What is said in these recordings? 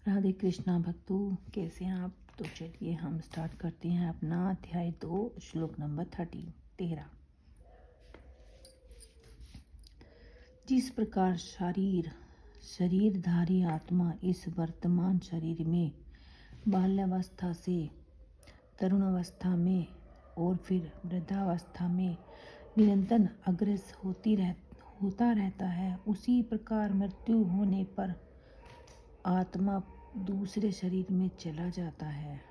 राधे कृष्णा भक्तों, कैसे हैं आप? तो चलिए हम स्टार्ट करते हैं अपना अध्याय 2 श्लोक नंबर 13। जिस प्रकार शरीरधारी आत्मा इस वर्तमान शरीर में बाल्यावस्था से तरुणावस्था में और फिर वृद्धावस्था में निरंतर अग्रसर होता रहता है, उसी प्रकार मृत्यु होने पर आत्मा दूसरे शरीर में चला जाता है।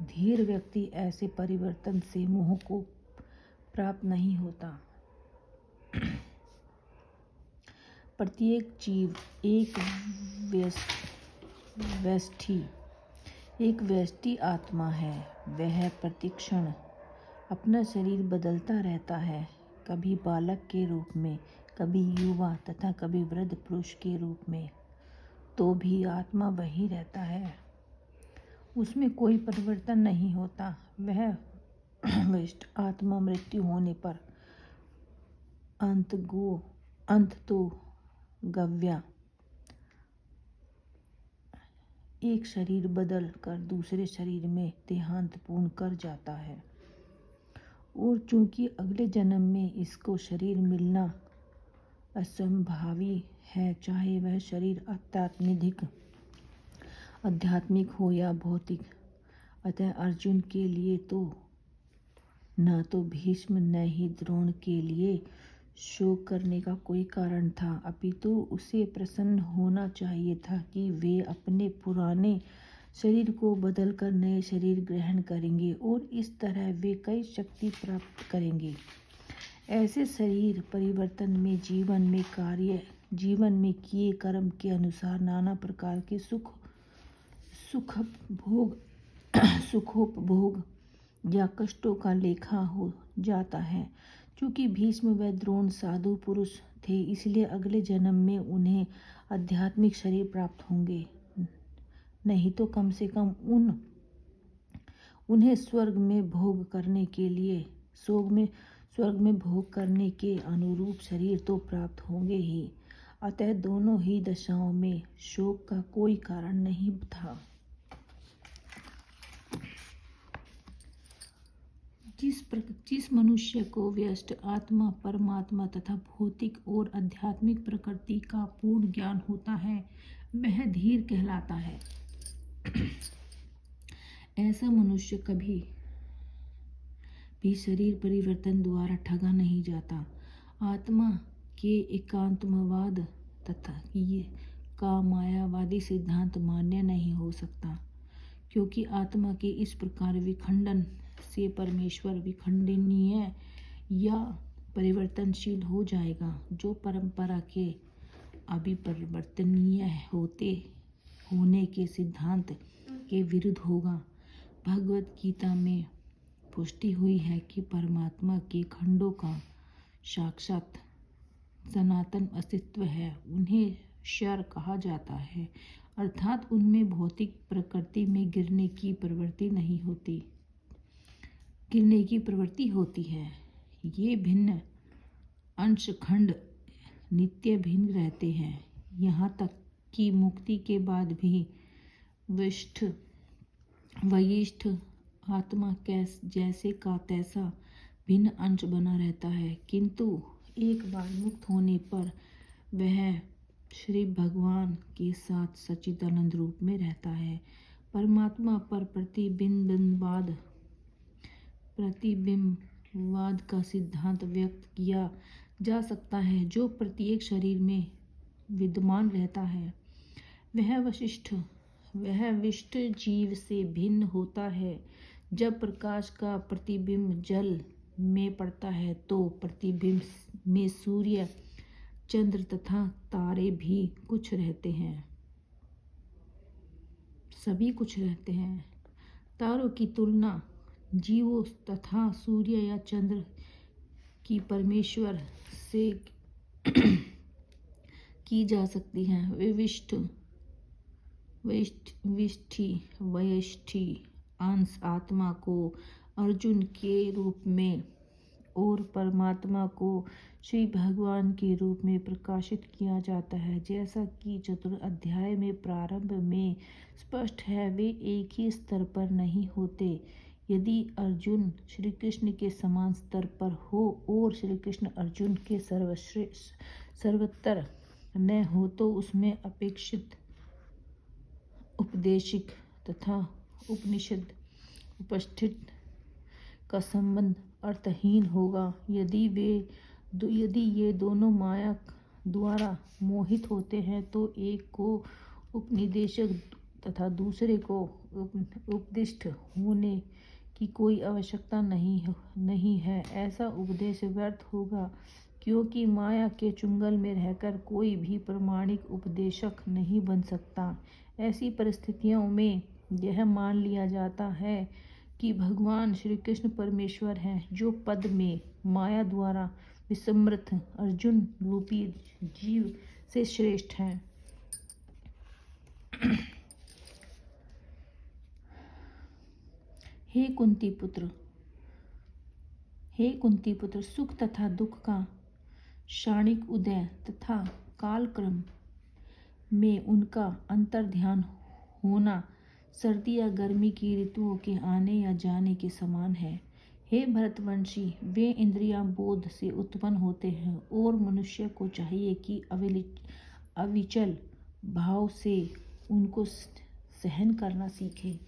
धीर व्यक्ति ऐसे परिवर्तन से मोह को प्राप्त नहीं होता। प्रत्येक जीव एक व्यष्टि आत्मा है। वह प्रतिक्षण अपना शरीर बदलता रहता है, कभी बालक के रूप में, कभी युवा तथा कभी वृद्ध पुरुष के रूप में। तो भी आत्मा वही रहता है, उसमें कोई परिवर्तन नहीं होता। वह विष्ट आत्मा मृत्यु होने पर अंततो गव्या एक शरीर बदल कर दूसरे शरीर में देहांत पूर्ण कर जाता है। और चूंकि अगले जन्म में इसको शरीर मिलना असंभावी है, चाहे वह शरीर आध्यात्मिक हो या भौतिक, अतः अर्जुन के लिए तो न तो भीष्म न ही द्रोण के लिए शोक करने का कोई कारण था, अपितु उसे प्रसन्न होना चाहिए था कि वे अपने पुराने शरीर को बदलकर नए शरीर ग्रहण करेंगे और इस तरह वे कई शक्ति प्राप्त करेंगे। ऐसे शरीर परिवर्तन में जीवन में किए कर्म के अनुसार नाना प्रकार के सुखोपभोग या कष्टों का लेखा हो जाता है। चूंकि भीष्म व द्रोण साधु पुरुष थे, इसलिए अगले जन्म में उन्हें आध्यात्मिक शरीर प्राप्त होंगे, नहीं तो कम से कम उन्हें स्वर्ग में भोग करने के अनुरूप शरीर तो प्राप्त होंगे ही। अतः दोनों ही दशाओं में शोक का कोई कारण नहीं था। जिस मनुष्य को व्यष्ट आत्मा, परमात्मा तथा भौतिक और आध्यात्मिक प्रकृति का पूर्ण ज्ञान होता है, वह धीर कहलाता है। ऐसा मनुष्य कभी भी शरीर परिवर्तन द्वारा ठगा नहीं जाता। आत्मा के एकांतमवाद तथा का मायावादी सिद्धांत मान्य नहीं हो सकता, क्योंकि आत्मा के इस प्रकार विखंडन से परमेश्वर विखंडनीय या परिवर्तनशील हो जाएगा, जो परंपरा के अभिपरिवर्तनीय होने के सिद्धांत के विरुद्ध होगा। भगवत गीता में पुष्टि हुई है कि परमात्मा के खंडों का साक्षात सनातन अस्तित्व है। उन्हें क्षर कहा जाता है, अर्थात उनमें भौतिक प्रकृति में गिरने की प्रवृत्ति होती है। ये भिन्न अंशखंड नित्य भिन्न रहते हैं, यहाँ तक कि मुक्ति के बाद भी वयस्क आत्मा जैसे का तैसा भिन्न अंश बना रहता है, किंतु एक बार मुक्त होने पर वह श्री भगवान के साथ सच्चिदानंद रूप में रहता है। परमात्मा पर प्रतिबिंबवाद का सिद्धांत व्यक्त किया जा सकता है, जो प्रत्येक शरीर में विद्यमान रहता है। वह विशिष्ट जीव से भिन्न होता है। जब प्रकाश का प्रतिबिंब जल में पड़ता है, तो प्रतिबिंब में सूर्य, चंद्र तथा तारे भी सभी कुछ रहते हैं। तारों की तुलना जीवों तथा सूर्य या चंद्र की परमेश्वर से की जा सकती है। वयष्ठि अंश आत्मा को अर्जुन के रूप में और परमात्मा को श्री भगवान के रूप में प्रकाशित किया जाता है। जैसा कि चतुर्थ अध्याय में प्रारंभ में स्पष्ट है, वे एक ही स्तर पर नहीं होते। यदि अर्जुन श्री कृष्ण के समान स्तर पर हो और श्री कृष्ण अर्जुन के सर्वोत्तर न हो तो उसमें अपेक्षित उपदेशिक तथा उपनिषद उपस्थित का संबंध अर्थहीन होगा। यदि ये दोनों माया द्वारा मोहित होते हैं तो एक को उपनिदेशक तथा दूसरे को उपदिष्ट होने की कोई आवश्यकता नहीं है। ऐसा उपदेश व्यर्थ होगा, क्योंकि माया के चुंगल में रहकर कोई भी प्रामाणिक उपदेशक नहीं बन सकता। ऐसी परिस्थितियों में यह मान लिया जाता है कि भगवान श्री कृष्ण परमेश्वर हैं, जो पद में माया द्वारा विस्मृत अर्जुन रूपी जीव से श्रेष्ठ हैं। हे कुंती पुत्र, सुख तथा दुख का क्षणिक उदय तथा कालक्रम में उनका अंतर्ध्यान होना सर्दी या गर्मी की ऋतुओं के आने या जाने के समान है। हे भरतवंशी, वे इंद्रियां बोध से उत्पन्न होते हैं और मनुष्य को चाहिए कि अविचल भाव से उनको सहन करना सीखे।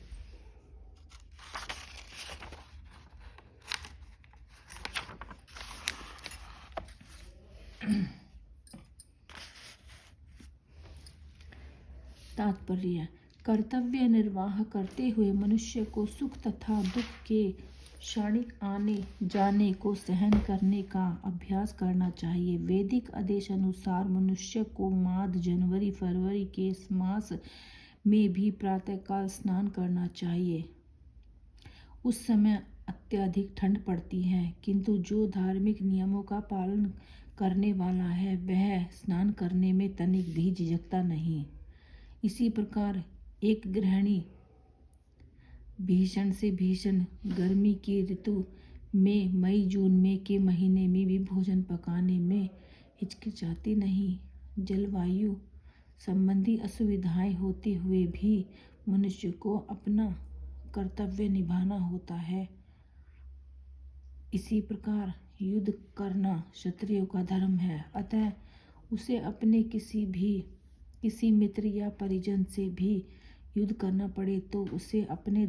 तात्पर्य: कर्तव्य निर्वाह करते हुए मनुष्य को सुख तथा दुख के क्षणिक आने जाने को सहन करने का अभ्यास करना चाहिए। वैदिक आदेश अनुसार मनुष्य को माघ, जनवरी, फरवरी के मास में भी प्रातःकाल स्नान करना चाहिए। उस समय अत्यधिक ठंड पड़ती है, किंतु जो धार्मिक नियमों का पालन करने वाला है वह स्नान करने में तनिक भी झिझकता नहीं। इसी प्रकार एक गृहिणी भीषण से भीषण गर्मी की ऋतु में मई जून में के महीने में भी भोजन पकाने में हिचकिचाती नहीं। जलवायु संबंधी असुविधाएं होते हुए भी मनुष्य को अपना कर्तव्य निभाना होता है। इसी प्रकार युद्ध करना क्षत्रियों का धर्म है, अतः उसे अपने किसी मित्र या परिजन से भी युद्ध करना पड़े तो उसे अपने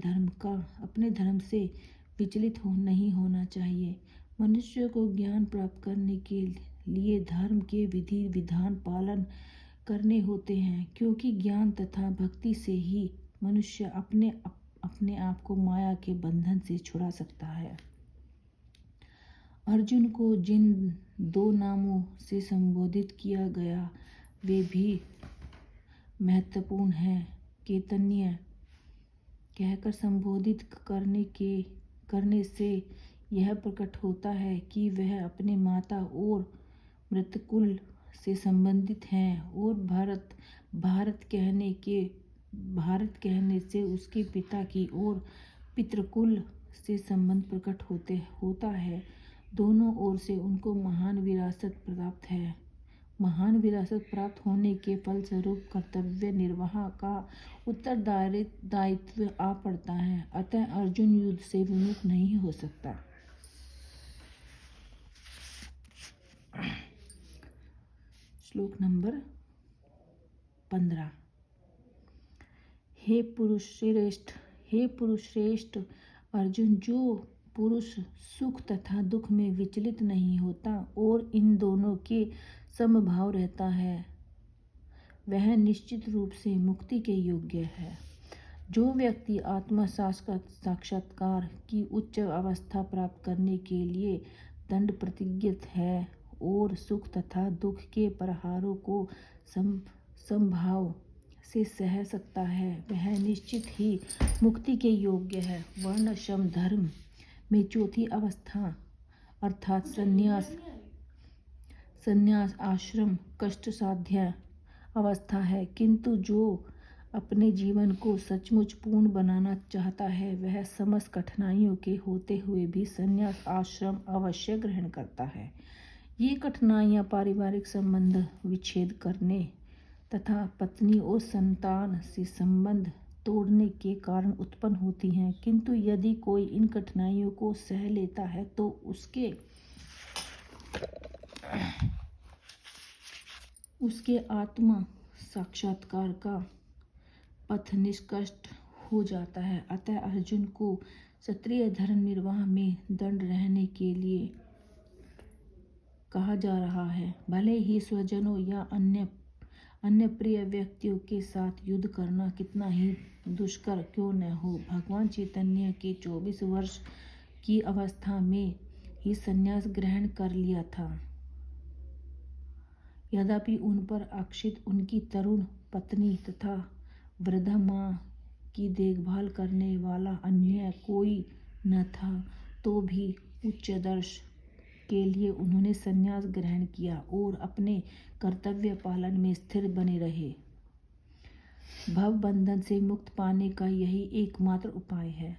धर्म से विचलित नहीं होना चाहिए। मनुष्य को ज्ञान प्राप्त करने के लिए धर्म के विधि विधान पालन करने होते हैं, क्योंकि ज्ञान तथा भक्ति से ही मनुष्य अपने आप को माया के बंधन से छुड़ा सकता है। अर्जुन को जिन दो नामों से संबोधित किया गया वे भी महत्वपूर्ण है। केतन्य कहकर संबोधित करने से यह प्रकट होता है कि वह अपने माता और मृतकुल से संबंधित हैं, और भारत कहने से उसके पिता की और पितृकुल से संबंध प्रकट होता है। दोनों ओर से उनको महान विरासत प्राप्त है। महान विरासत प्राप्त होने के फलस्वरूप कर्तव्य निर्वाह का उत्तरदायित्व आ पड़ता है, अतः अर्जुन युद्ध से विमुख नहीं हो सकता। श्लोक नंबर 15। हे पुरुष श्रेष्ठ अर्जुन, जो पुरुष सुख तथा दुख में विचलित नहीं होता और इन दोनों के समभाव रहता है, वह निश्चित रूप से मुक्ति के योग्य है। जो व्यक्ति आत्मा साक्षात्कार की उच्च अवस्था प्राप्त करने के लिए दृढ़ प्रतिज्ञित है और सुख तथा दुख के प्रहारों को समभाव से सह सकता है, वह निश्चित ही मुक्ति के योग्य है। वर्ण आश्रम धर्म में चौथी अवस्था अर्थात संन्यास आश्रम कष्ट साध्य अवस्था है, किंतु जो अपने जीवन को सचमुच पूर्ण बनाना चाहता है वह समस्त कठिनाइयों के होते हुए भी संन्यास आश्रम अवश्य ग्रहण करता है। ये कठिनाइयाँ पारिवारिक संबंध विच्छेद करने तथा पत्नी और संतान से संबंध तोड़ने के कारण उत्पन्न होती हैं, किंतु यदि कोई इन कठिनाइयों को सह लेता है तो उसके आत्मा साक्षात्कार का पथ निष्कष्ट हो जाता है। अतः अर्जुन को क्षत्रिय धर्म निर्वाह में दंड रहने के लिए कहा जा रहा है। भले ही स्वजनों या अन्य प्रिय व्यक्तियों के साथ युद्ध करना कितना ही दुष्कर क्यों न हो। भगवान चैतन्य के 24 वर्ष की अवस्था में ही संन्यास ग्रहण कर लिया था। यद्यपि उन पर आश्रित उनकी तरुण पत्नी तथा वृद्ध माँ की देखभाल करने वाला अन्य कोई न था, तो भी उच्चादर्श के लिए उन्होंने संन्यास ग्रहण किया और अपने कर्तव्य पालन में स्थिर बने रहे। भव बंधन से मुक्त पाने का यही एकमात्र उपाय है।